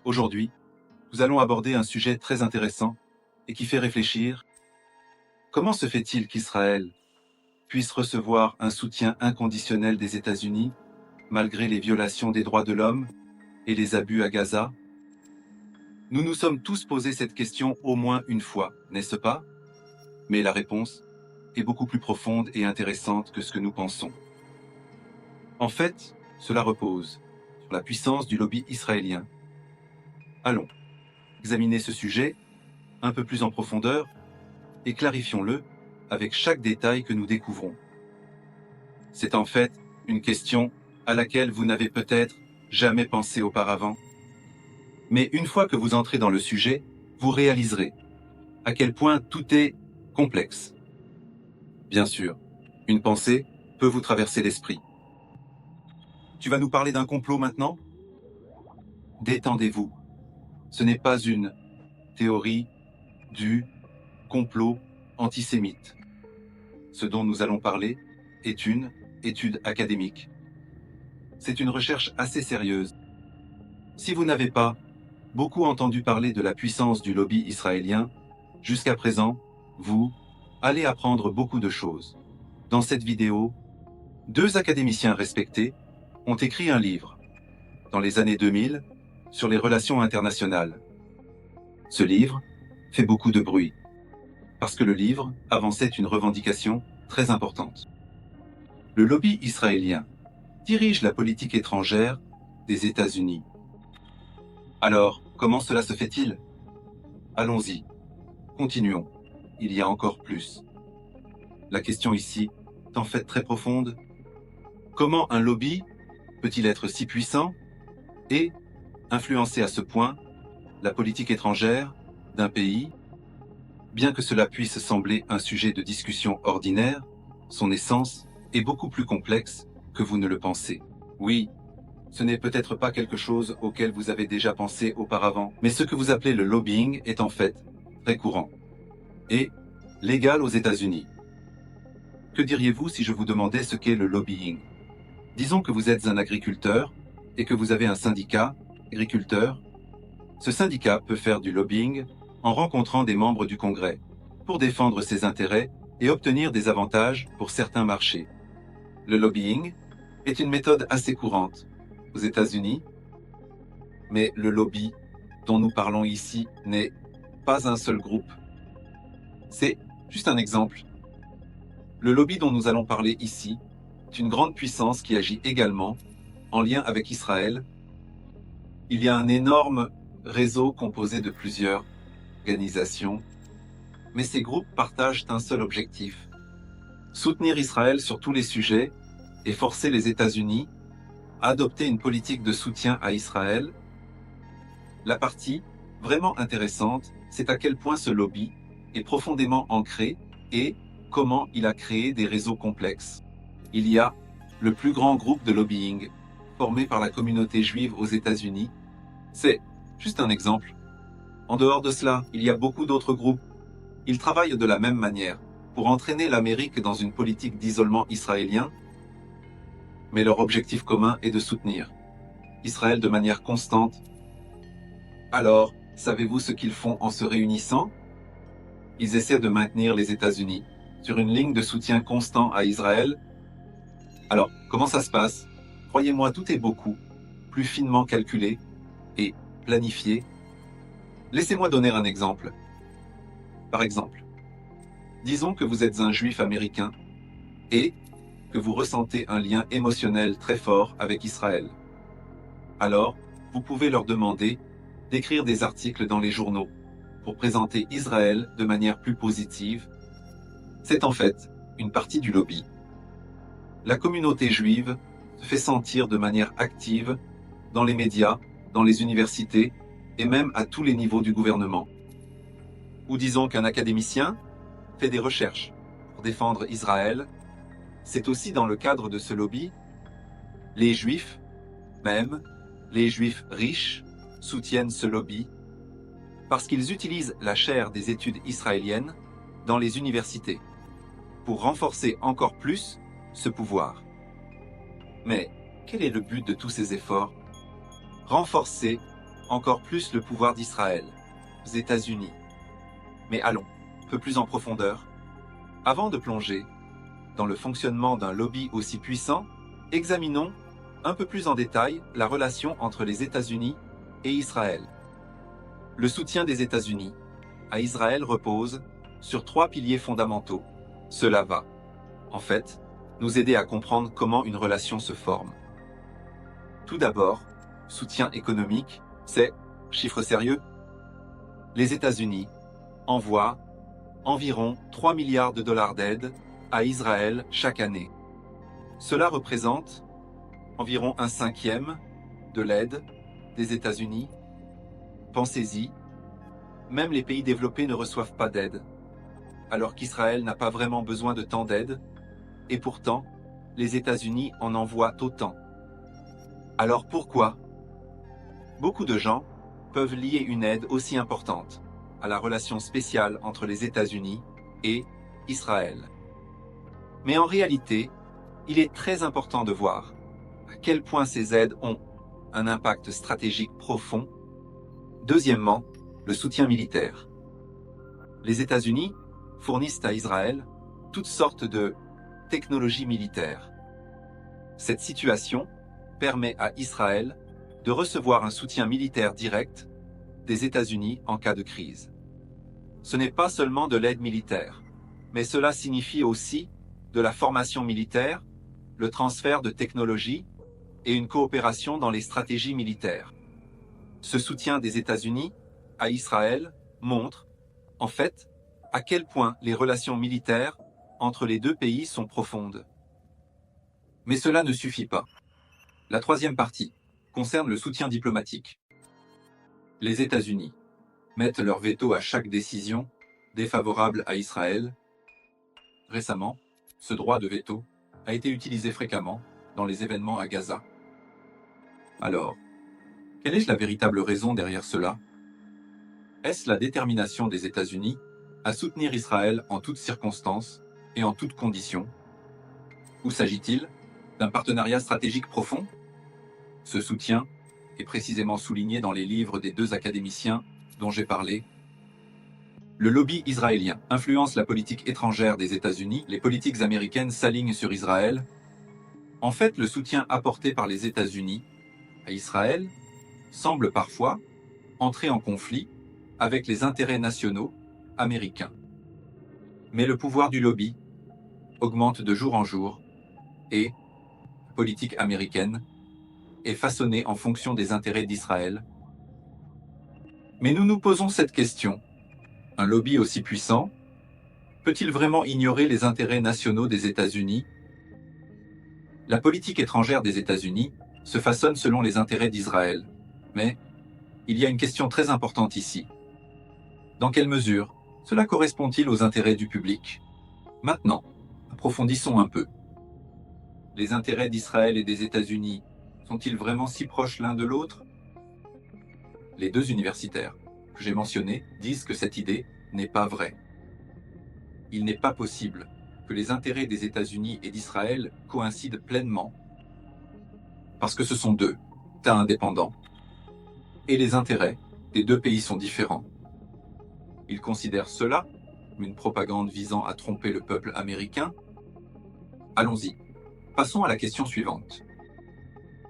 Aujourd'hui, nous allons aborder un sujet très intéressant et qui fait réfléchir. Comment se fait-il qu'Israël puisse recevoir un soutien inconditionnel des États-Unis malgré les violations des droits de l'homme et les abus à Gaza? Nous nous sommes tous posé cette question au moins une fois, n'est-ce pas? Mais la réponse est beaucoup plus profonde et intéressante que ce que nous pensons. En fait, cela repose sur la puissance du lobby israélien. Allons examiner ce sujet un peu plus en profondeur et clarifions-le avec chaque détail que nous découvrons. C'est en fait une question à laquelle vous n'avez peut-être jamais pensé auparavant. Mais une fois que vous entrez dans le sujet, vous réaliserez à quel point tout est complexe. Bien sûr, une pensée peut vous traverser l'esprit. Tu vas nous parler d'un complot maintenant? Détendez-vous. Ce n'est pas une théorie du complot antisémite. Ce dont nous allons parler est une étude académique. C'est une recherche assez sérieuse. Si vous n'avez pas beaucoup entendu parler de la puissance du lobby israélien, jusqu'à présent, vous allez apprendre beaucoup de choses. Dans cette vidéo, deux académiciens respectés ont écrit un livre, dans les années 2000, sur les relations internationales. Ce livre fait beaucoup de bruit, parce que le livre avançait une revendication très importante. Le lobby israélien dirige la politique étrangère des États-Unis. Alors, comment cela se fait-il? Allons-y, continuons, il y a encore plus. La question ici est en fait très profonde. Comment un lobby peut-il être si puissant et influencer à ce point la politique étrangère d'un pays? Bien que cela puisse sembler un sujet de discussion ordinaire, son essence est beaucoup plus complexe que vous ne le pensez. Oui, ce n'est peut-être pas quelque chose auquel vous avez déjà pensé auparavant, mais ce que vous appelez le lobbying est en fait très courant et légal aux États-Unis. Que diriez-vous si je vous demandais ce qu'est le lobbying? Disons que vous êtes un agriculteur et que vous avez un syndicat agriculteur. Ce syndicat peut faire du lobbying en rencontrant des membres du Congrès pour défendre ses intérêts et obtenir des avantages pour certains marchés. Le lobbying est une méthode assez courante aux États-Unis, mais le lobby dont nous parlons ici n'est pas un seul groupe. C'est juste un exemple. Le lobby dont nous allons parler ici est une grande puissance qui agit également en lien avec Israël. Il y a un énorme réseau composé de plusieurs organisations, mais ces groupes partagent un seul objectif: soutenir Israël sur tous les sujets et forcer les États-Unis à adopter une politique de soutien à Israël. La partie vraiment intéressante, c'est à quel point ce lobby est profondément ancré et comment il a créé des réseaux complexes. Il y a le plus grand groupe de lobbying formé par la communauté juive aux États-Unis. C'est juste un exemple. En dehors de cela, il y a beaucoup d'autres groupes. Ils travaillent de la même manière pour entraîner l'Amérique dans une politique d'isolement israélien, mais leur objectif commun est de soutenir Israël de manière constante. Alors, savez-vous ce qu'ils font en se réunissant? Ils essaient de maintenir les États-Unis sur une ligne de soutien constant à Israël. Alors, comment ça se passe? Croyez-moi, tout est beaucoup plus finement calculé et planifié. Laissez-moi donner un exemple. Par exemple, disons que vous êtes un juif américain et que vous ressentez un lien émotionnel très fort avec Israël. Alors, vous pouvez leur demander d'écrire des articles dans les journaux pour présenter Israël de manière plus positive. C'est en fait une partie du lobby. La communauté juive se fait sentir de manière active dans les médias, dans les universités et même à tous les niveaux du gouvernement. Ou disons qu'un académicien fait des recherches pour défendre Israël. C'est aussi dans le cadre de ce lobby, les juifs, même les juifs riches, soutiennent ce lobby parce qu'ils utilisent la chaire des études israéliennes dans les universités pour renforcer encore plus ce pouvoir. Mais quel est le but de tous ces efforts? Renforcer encore plus le pouvoir d'Israël, aux États-Unis. Mais allons, un peu plus en profondeur. Avant de plonger dans le fonctionnement d'un lobby aussi puissant, examinons un peu plus en détail la relation entre les États-Unis et Israël. Le soutien des États-Unis à Israël repose sur 3 piliers fondamentaux. Cela va, en fait, nous aider à comprendre comment une relation se forme. Tout d'abord, soutien économique, c'est, chiffre sérieux, les États-Unis envoient environ 3 milliards de dollars d'aide à Israël chaque année. Cela représente environ 1/5 de l'aide des États-Unis. Pensez-y, même les pays développés ne reçoivent pas d'aide, alors qu'Israël n'a pas vraiment besoin de tant d'aide, et pourtant, les États-Unis en envoient autant. Alors pourquoi? Beaucoup de gens peuvent lier une aide aussi importante à la relation spéciale entre les États-Unis et Israël. Mais en réalité, il est très important de voir à quel point ces aides ont un impact stratégique profond. Deuxièmement, le soutien militaire. Les États-Unis fournissent à Israël toutes sortes de technologies militaires. Cette situation permet à Israël de recevoir un soutien militaire direct des États-Unis en cas de crise. Ce n'est pas seulement de l'aide militaire, mais cela signifie aussi de la formation militaire, le transfert de technologies et une coopération dans les stratégies militaires. Ce soutien des États-Unis à Israël montre, en fait, à quel point les relations militaires entre les deux pays sont profondes. Mais cela ne suffit pas. La troisième partie concerne le soutien diplomatique. Les États-Unis mettent leur veto à chaque décision défavorable à Israël. Récemment, ce droit de veto a été utilisé fréquemment dans les événements à Gaza. Alors, quelle est la véritable raison derrière cela? Est-ce la détermination des États-Unis à soutenir Israël en toutes circonstances et en toutes conditions? Ou s'agit-il d'un partenariat stratégique profond? Ce soutien est précisément souligné dans les livres des 2 académiciens dont j'ai parlé. Le lobby israélien influence la politique étrangère des États-Unis, les politiques américaines s'alignent sur Israël. En fait, le soutien apporté par les États-Unis à Israël semble parfois entrer en conflit avec les intérêts nationaux américains. Mais le pouvoir du lobby augmente de jour en jour et la politique américaine est façonnée en fonction des intérêts d'Israël. Mais nous nous posons cette question. Un lobby aussi puissant peut-il vraiment ignorer les intérêts nationaux des États-Unis? La politique étrangère des États-Unis se façonne selon les intérêts d'Israël. Mais il y a une question très importante ici. Dans quelle mesure cela correspond-il aux intérêts du public? Maintenant, approfondissons un peu. Les intérêts d'Israël et des États-Unis sont-ils vraiment si proches l'un de l'autre? Les 2 universitaires que j'ai mentionnés disent que cette idée n'est pas vraie. Il n'est pas possible que les intérêts des États-Unis et d'Israël coïncident pleinement, parce que ce sont 2 États indépendants, et les intérêts des 2 pays sont différents. Ils considèrent cela comme une propagande visant à tromper le peuple américain. Allons-y, passons à la question suivante.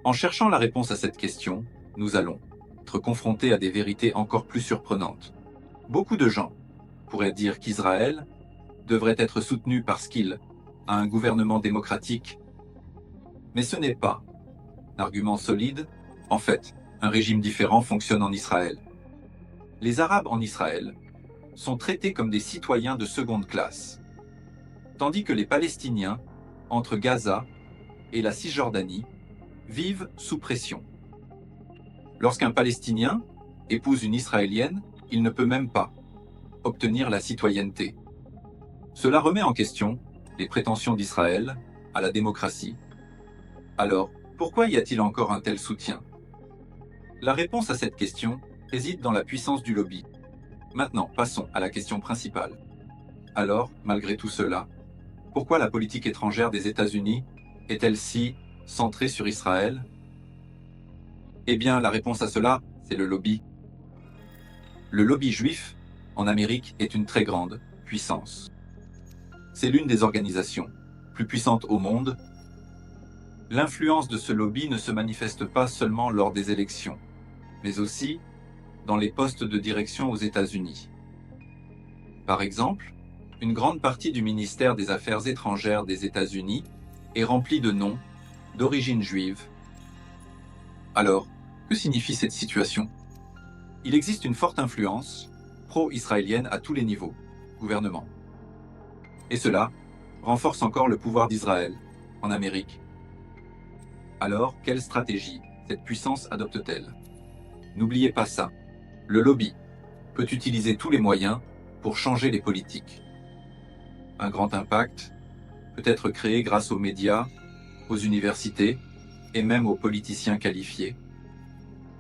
En cherchant la réponse à cette question, nous allons être confrontés à des vérités encore plus surprenantes. Beaucoup de gens pourraient dire qu'Israël devrait être soutenu parce qu'il a un gouvernement démocratique. Mais ce n'est pas un argument solide. En fait, un régime différent fonctionne en Israël. Les Arabes en Israël sont traités comme des citoyens de seconde classe, tandis que les Palestiniens, entre Gaza et la Cisjordanie, vivent sous pression. Lorsqu'un Palestinien épouse une Israélienne, il ne peut même pas obtenir la citoyenneté. Cela remet en question les prétentions d'Israël à la démocratie. Alors, pourquoi y a-t-il encore un tel soutien? La réponse à cette question réside dans la puissance du lobby. Maintenant, passons à la question principale. Alors, malgré tout cela, pourquoi la politique étrangère des États-Unis est-elle si centrée sur Israël? Eh bien, la réponse à cela, c'est le lobby. Le lobby juif, en Amérique, est une très grande puissance. C'est l'une des organisations plus puissantes au monde. L'influence de ce lobby ne se manifeste pas seulement lors des élections, mais aussi dans les postes de direction aux États-Unis. Par exemple, une grande partie du ministère des Affaires étrangères des États-Unis est remplie de noms d'origine juive. Alors, que signifie cette situation? Il existe une forte influence pro-israélienne à tous les niveaux, gouvernement. Et cela renforce encore le pouvoir d'Israël en Amérique. Alors, quelle stratégie cette puissance adopte-t-elle? N'oubliez pas ça. Le lobby peut utiliser tous les moyens pour changer les politiques. Un grand impact peut être créé grâce aux médias, aux universités et même aux politiciens qualifiés.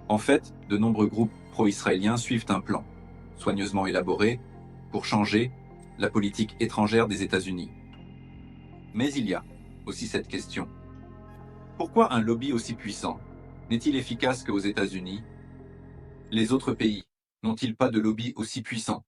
En fait, de nombreux groupes pro-israéliens suivent un plan, soigneusement élaboré, pour changer la politique étrangère des États-Unis. Mais il y a aussi cette question. Pourquoi un lobby aussi puissant n'est-il efficace qu'aux États-Unis? Les autres pays n'ont-ils pas de lobby aussi puissant?